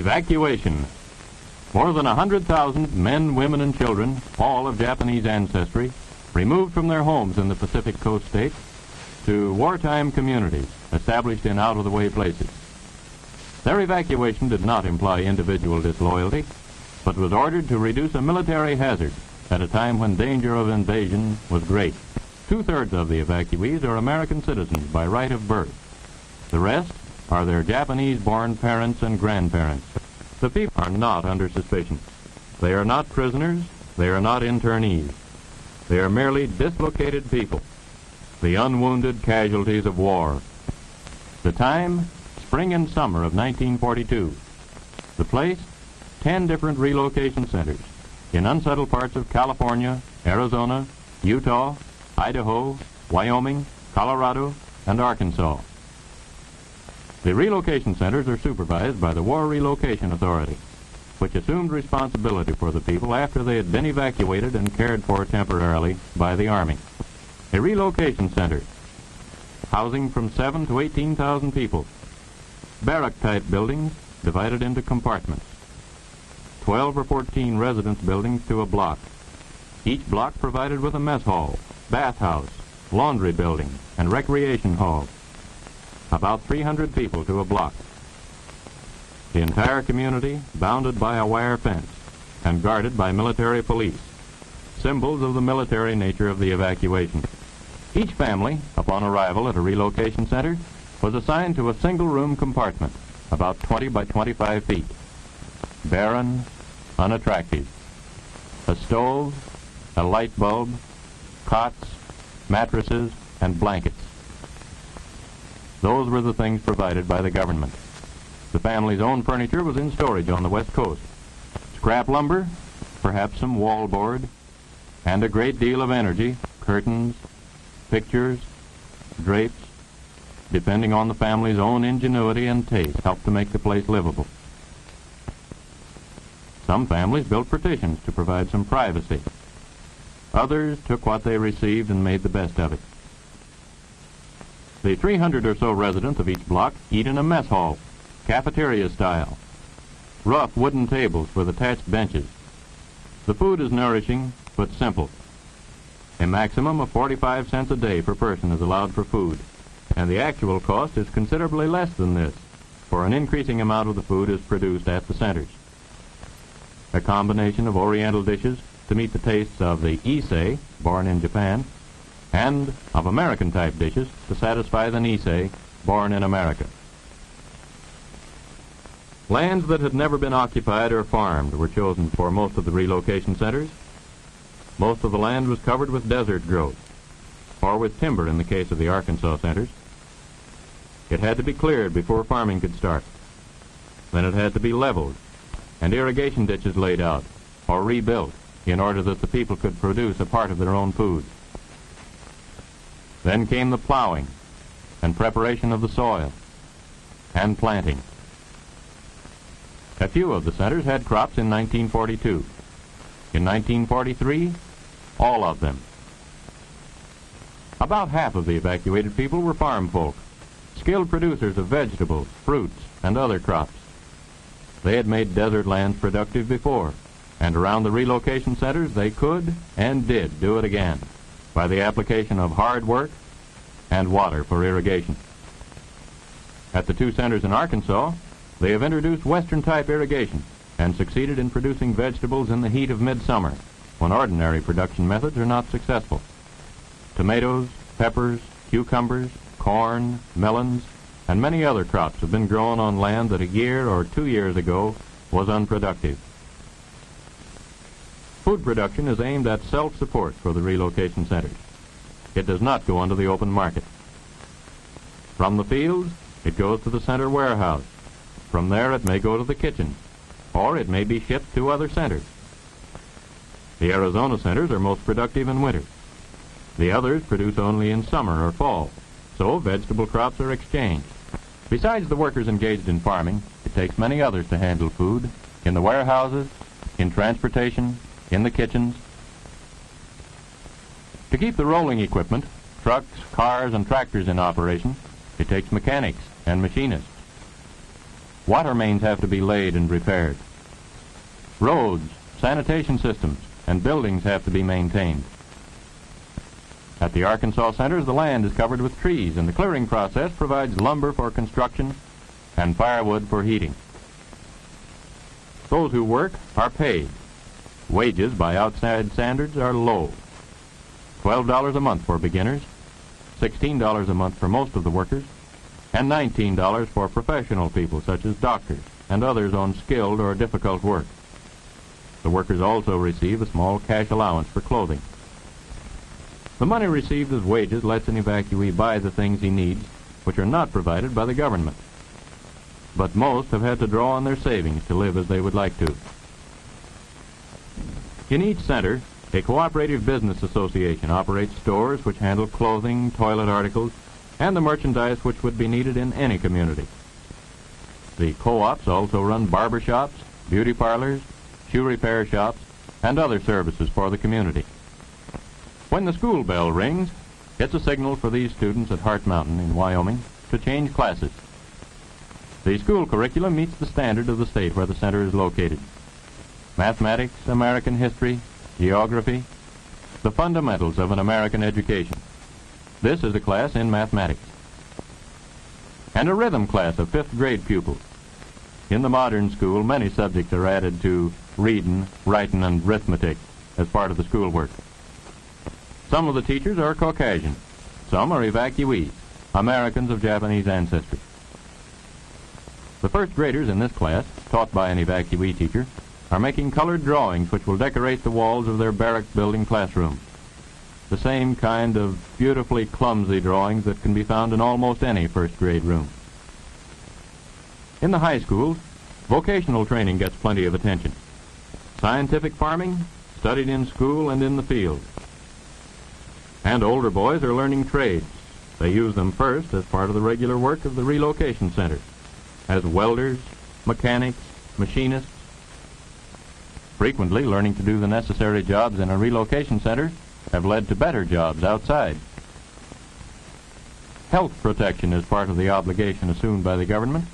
Evacuation. More than 100,000 men, women, and children, all of Japanese ancestry, removed from their homes in the Pacific Coast states to wartime communities established in out-of-the-way places. Their evacuation did not imply individual disloyalty, but was ordered to reduce a military hazard at a time when danger of invasion was great. Two-thirds of the evacuees are American citizens by right of birth. The rest are their Japanese-born parents and grandparents. The people are not under suspicion. They are not prisoners. They are not internees. They are merely dislocated people, the unwounded casualties of war. The time, spring and summer of 1942. The place, 10 different relocation centers in unsettled parts of California, Arizona, Utah, Idaho, Wyoming, Colorado, and Arkansas. The relocation centers are supervised by the War Relocation Authority, which assumed responsibility for the people after they had been evacuated and cared for temporarily by the Army. A relocation center, housing from 7,000 to 18,000 people. Barrack-type buildings divided into compartments. 12 or 14 residence buildings to a block. Each block provided with a mess hall, bathhouse, laundry building, and recreation hall. About 300 people to a block. The entire community bounded by a wire fence and guarded by military police, symbols of the military nature of the evacuation. Each family, upon arrival at a relocation center, was assigned to a single-room compartment, about 20 by 25 feet. Barren, unattractive. A stove, a light bulb, cots, mattresses, and blankets. Those were the things provided by the government. The family's own furniture was in storage on the West Coast. Scrap lumber, perhaps some wallboard, and a great deal of energy, curtains, pictures, drapes, depending on the family's own ingenuity and taste, helped to make the place livable. Some families built partitions to provide some privacy. Others took what they received and made the best of it. The 300 or so residents of each block eat in a mess hall, cafeteria style. Rough wooden tables with attached benches. The food is nourishing but simple. A maximum of 45 cents a day per person is allowed for food, and the actual cost is considerably less than this, for an increasing amount of the food is produced at the centers. A combination of Oriental dishes to meet the tastes of the Issei, born in Japan, and of American-type dishes to satisfy the Nisei, born in America. Lands that had never been occupied or farmed were chosen for most of the relocation centers. Most of the land was covered with desert growth, or with timber in the case of the Arkansas centers. It had to be cleared before farming could start. Then it had to be leveled, and irrigation ditches laid out, or rebuilt, in order that the people could produce a part of their own food. Then came the plowing, and preparation of the soil, and planting. A few of the centers had crops in 1942. In 1943, all of them. About half of the evacuated people were farm folk, skilled producers of vegetables, fruits, and other crops. They had made desert lands productive before, and around the relocation centers they could and did do it again by the application of hard work and water for irrigation. At the two centers in Arkansas, they have introduced Western-type irrigation and succeeded in producing vegetables in the heat of midsummer, when ordinary production methods are not successful. Tomatoes, peppers, cucumbers, corn, melons, and many other crops have been grown on land that a year or 2 years ago was unproductive. Food production is aimed at self-support for the relocation centers. It does not go onto the open market. From the fields, it goes to the center warehouse. From there, it may go to the kitchen, or it may be shipped to other centers. The Arizona centers are most productive in winter. The others produce only in summer or fall, so vegetable crops are exchanged. Besides the workers engaged in farming, it takes many others to handle food, in the warehouses, in transportation, in the kitchens. To keep the rolling equipment, trucks, cars, and tractors in operation, it takes mechanics and machinists. Water mains have to be laid and repaired. Roads, sanitation systems, and buildings have to be maintained. At the Arkansas centers, the land is covered with trees, and the clearing process provides lumber for construction and firewood for heating. Those who work are paid. Wages by outside standards are low. $12 a month for beginners, $16 a month for most of the workers, and $19 for professional people such as doctors and others on skilled or difficult work. The workers also receive a small cash allowance for clothing. The money received as wages lets an evacuee buy the things he needs, which are not provided by the government. But most have had to draw on their savings to live as they would like to. In each center, a cooperative business association operates stores which handle clothing, toilet articles, and the merchandise which would be needed in any community. The co-ops also run barber shops, beauty parlors, shoe repair shops, and other services for the community. When the school bell rings, it's a signal for these students at Hart Mountain in Wyoming to change classes. The school curriculum meets the standard of the state where the center is located. Mathematics, American history, geography, the fundamentals of an American education. This is a class in mathematics. And a rhythm class of 5th grade pupils. In the modern school, many subjects are added to reading, writing, and arithmetic as part of the schoolwork. Some of the teachers are Caucasian. Some are evacuees, Americans of Japanese ancestry. The first graders in this class, taught by an evacuee teacher, are making colored drawings which will decorate the walls of their barrack building classroom. The same kind of beautifully clumsy drawings that can be found in almost any first grade room. In the high schools, vocational training gets plenty of attention. Scientific farming, studied in school and in the field. And older boys are learning trades. They use them first as part of the regular work of the relocation center, as welders, mechanics, machinists. Frequently, learning to do the necessary jobs in a relocation center have led to better jobs outside. Health protection is part of the obligation assumed by the government.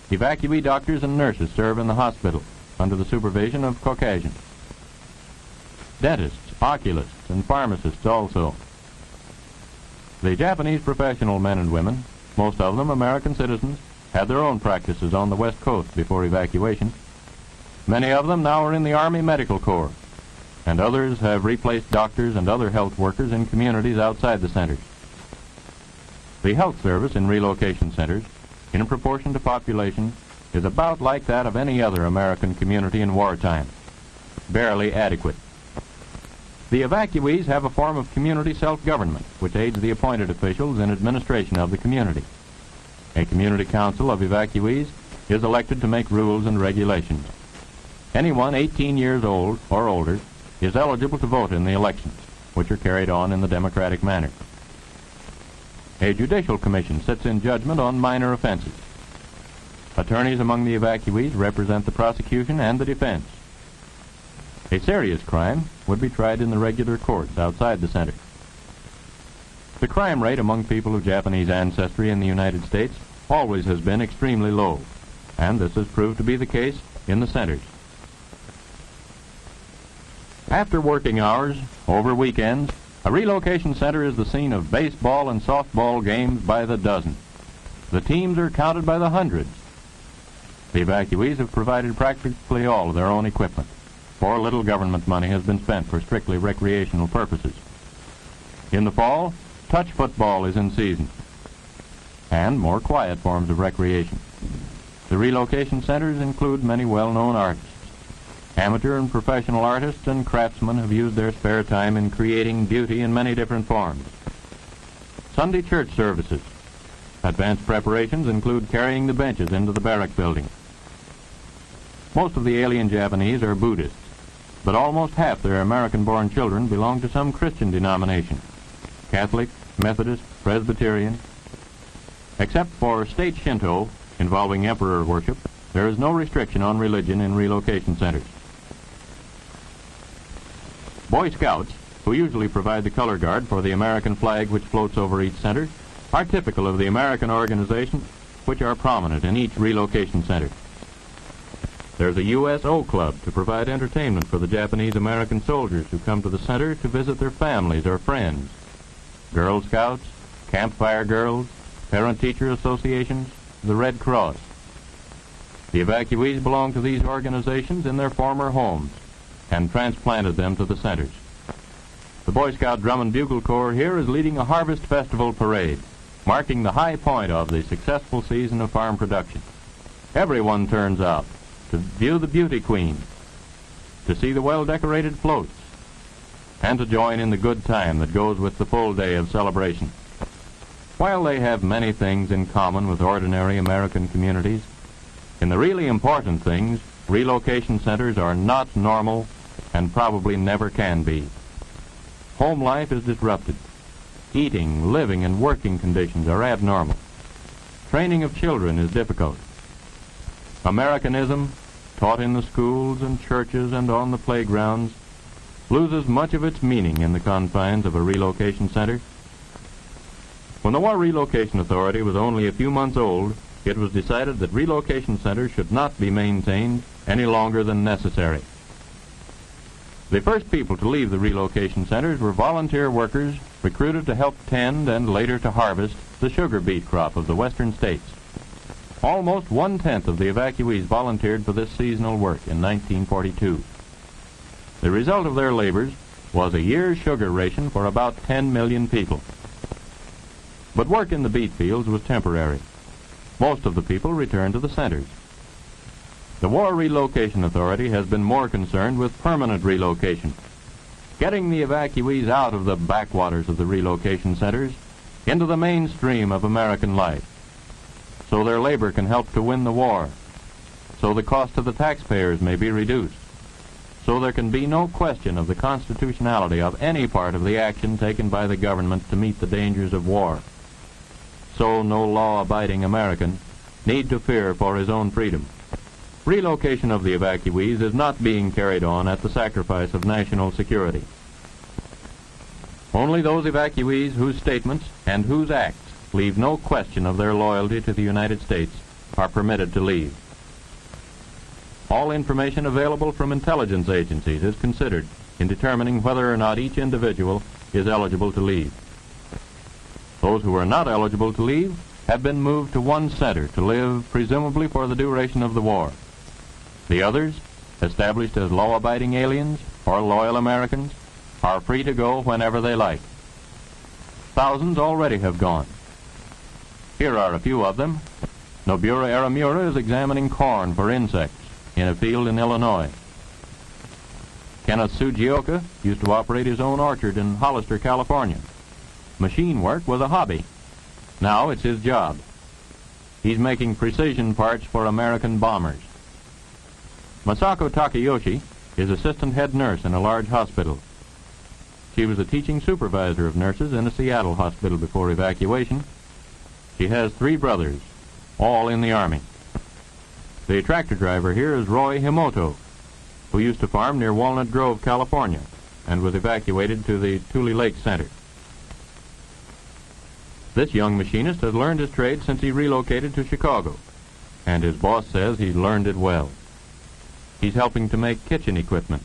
Evacuee doctors and nurses serve in the hospital under the supervision of Caucasians. Dentists, oculists, and pharmacists also. The Japanese professional men and women, most of them American citizens, had their own practices on the West Coast before evacuation. Many of them now are in the Army Medical Corps, and others have replaced doctors and other health workers in communities outside the centers. The health service in relocation centers, in proportion to population, is about like that of any other American community in wartime, barely adequate. The evacuees have a form of community self-government which aids the appointed officials in administration of the community. A community council of evacuees is elected to make rules and regulations. Anyone 18 years old or older is eligible to vote in the elections, which are carried on in the democratic manner. A judicial commission sits in judgment on minor offenses. Attorneys among the evacuees represent the prosecution and the defense. A serious crime would be tried in the regular courts outside the center. The crime rate among people of Japanese ancestry in the United States always has been extremely low, and this has proved to be the case in the centers. After working hours, over weekends, a relocation center is the scene of baseball and softball games by the dozen. The teams are counted by the hundreds. The evacuees have provided practically all of their own equipment, for little government money has been spent for strictly recreational purposes. In the fall, touch football is in season, and more quiet forms of recreation. The relocation centers include many well-known artists. Amateur and professional artists and craftsmen have used their spare time in creating beauty in many different forms. Sunday church services. Advanced preparations include carrying the benches into the barrack building. Most of the alien Japanese are Buddhists, but almost half their American-born children belong to some Christian denomination: Catholic, Methodist, Presbyterian. Except for state Shinto, involving emperor worship, there is no restriction on religion in relocation centers. Boy Scouts, who usually provide the color guard for the American flag which floats over each center, are typical of the American organization which are prominent in each relocation center. There's a USO Club to provide entertainment for the Japanese American soldiers who come to the center to visit their families or friends. Girl Scouts, Campfire Girls, Parent-Teacher Associations, the Red Cross. The evacuees belong to these organizations in their former homes and transplanted them to the centers. The Boy Scout Drum and Bugle Corps here is leading a Harvest Festival parade, marking the high point of the successful season of farm production. Everyone turns out to view the beauty queen, to see the well-decorated floats, and to join in the good time that goes with the full day of celebration. While they have many things in common with ordinary American communities, in the really important things, relocation centers are not normal and probably never can be. Home life is disrupted. Eating, living, and working conditions are abnormal. Training of children is difficult. Americanism, taught in the schools and churches and on the playgrounds, loses much of its meaning in the confines of a relocation center. When the War Relocation Authority was only a few months old, it was decided that relocation centers should not be maintained any longer than necessary. The first people to leave the relocation centers were volunteer workers recruited to help tend and later to harvest the sugar beet crop of the western states. Almost 1/10 of the evacuees volunteered for this seasonal work in 1942. The result of their labors was a year's sugar ration for about 10 million people. But work in the beet fields was temporary. Most of the people returned to the centers. The War Relocation Authority has been more concerned with permanent relocation, getting the evacuees out of the backwaters of the relocation centers into the mainstream of American life, so their labor can help to win the war, so the cost to the taxpayers may be reduced, so there can be no question of the constitutionality of any part of the action taken by the government to meet the dangers of war. So no law-abiding American need to fear for his own freedom. Relocation of the evacuees is not being carried on at the sacrifice of national security. Only those evacuees whose statements and whose acts leave no question of their loyalty to the United States are permitted to leave. All information available from intelligence agencies is considered in determining whether or not each individual is eligible to leave. Those who are not eligible to leave have been moved to one center to live, presumably for the duration of the war. The others, established as law-abiding aliens or loyal Americans, are free to go whenever they like. Thousands already have gone. Here are a few of them. Nobura Aramura is examining corn for insects in a field in Illinois. Kenneth Sugioka used to operate his own orchard in Hollister, California. Machine work was a hobby. Now it's his job. He's making precision parts for American bombers. Masako Takayoshi is assistant head nurse in a large hospital. She was a teaching supervisor of nurses in a Seattle hospital before evacuation. She has 3 brothers, all in the Army. The tractor driver here is Roy Himoto, who used to farm near Walnut Grove, California, and was evacuated to the Tule Lake Center. This young machinist has learned his trade since he relocated to Chicago, and his boss says he's learned it well. He's helping to make kitchen equipment.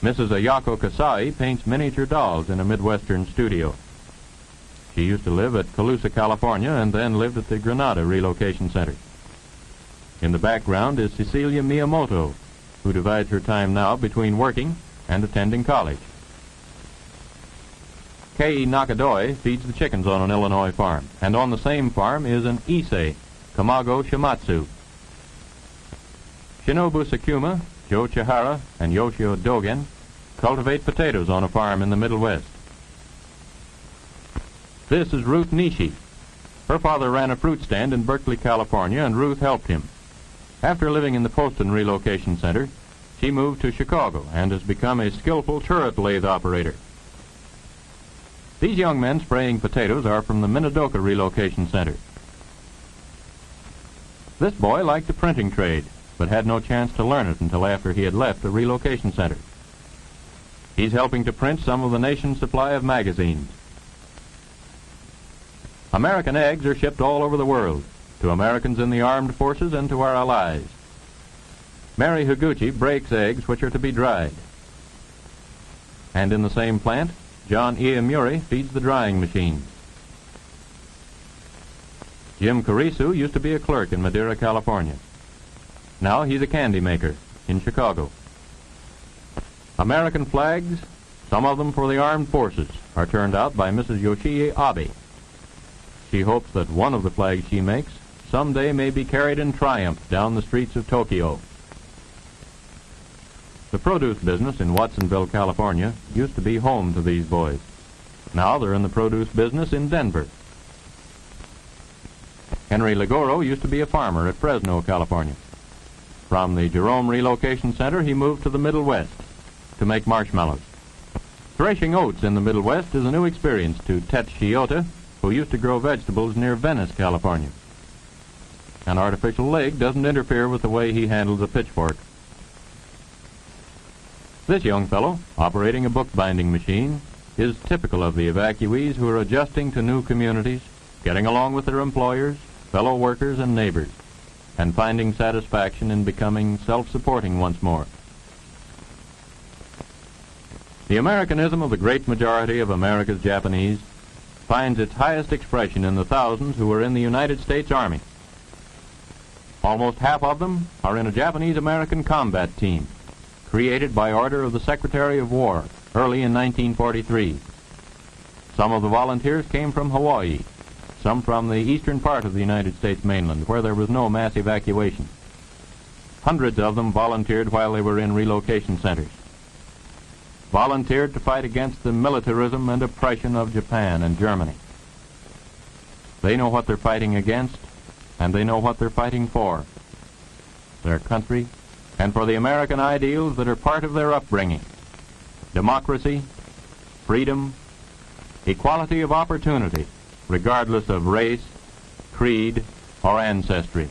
Mrs. Ayako Kasai paints miniature dolls in a Midwestern studio. She used to live at Colusa, California, and then lived at the Granada Relocation Center. In the background is Cecilia Miyamoto, who divides her time now between working and attending college. Kei Nakadoi feeds the chickens on an Illinois farm, and on the same farm is an Issei, Kamago Shimatsu. Shinobu Sakuma, Joe Chihara, and Yoshio Dogen cultivate potatoes on a farm in the Middle West. This is Ruth Nishi. Her father ran a fruit stand in Berkeley, California, and Ruth helped him. After living in the Poston Relocation Center, she moved to Chicago and has become a skillful turret lathe operator. These young men spraying potatoes are from the Minidoka Relocation Center. This boy liked the printing trade, but had no chance to learn it until after he had left the relocation center. He's helping to print some of the nation's supply of magazines. American eggs are shipped all over the world, to Americans in the armed forces and to our allies. Mary Higuchi breaks eggs which are to be dried. And in the same plant, John Iamuri feeds the drying machine. Jim Carisu used to be a clerk in Madera, California. Now he's a candy maker in Chicago. American flags, some of them for the armed forces, are turned out by Mrs. Yoshie Abe. She hopes that one of the flags she makes someday may be carried in triumph down the streets of Tokyo. The produce business in Watsonville, California, used to be home to these boys. Now they're in the produce business in Denver. Henry Ligoro used to be a farmer at Fresno, California. From the Jerome Relocation Center, he moved to the Middle West to make marshmallows. Threshing oats in the Middle West is a new experience to Tet Shiota, who used to grow vegetables near Venice, California. An artificial leg doesn't interfere with the way he handles a pitchfork. This young fellow, operating a bookbinding machine, is typical of the evacuees who are adjusting to new communities, getting along with their employers, fellow workers, and neighbors, and finding satisfaction in becoming self-supporting once more. The Americanism of the great majority of America's Japanese finds its highest expression in the thousands who are in the United States Army. Almost half of them are in a Japanese-American combat team, created by order of the Secretary of War early in 1943. Some of the volunteers came from Hawaii, some from the eastern part of the United States mainland, where there was no mass evacuation. Hundreds of them volunteered while they were in relocation centers. Volunteered to fight against the militarism and oppression of Japan and Germany. They know what they're fighting against, and they know what they're fighting for. Their country, and for the American ideals that are part of their upbringing. Democracy, freedom, equality of opportunity, regardless of race, creed, or ancestry.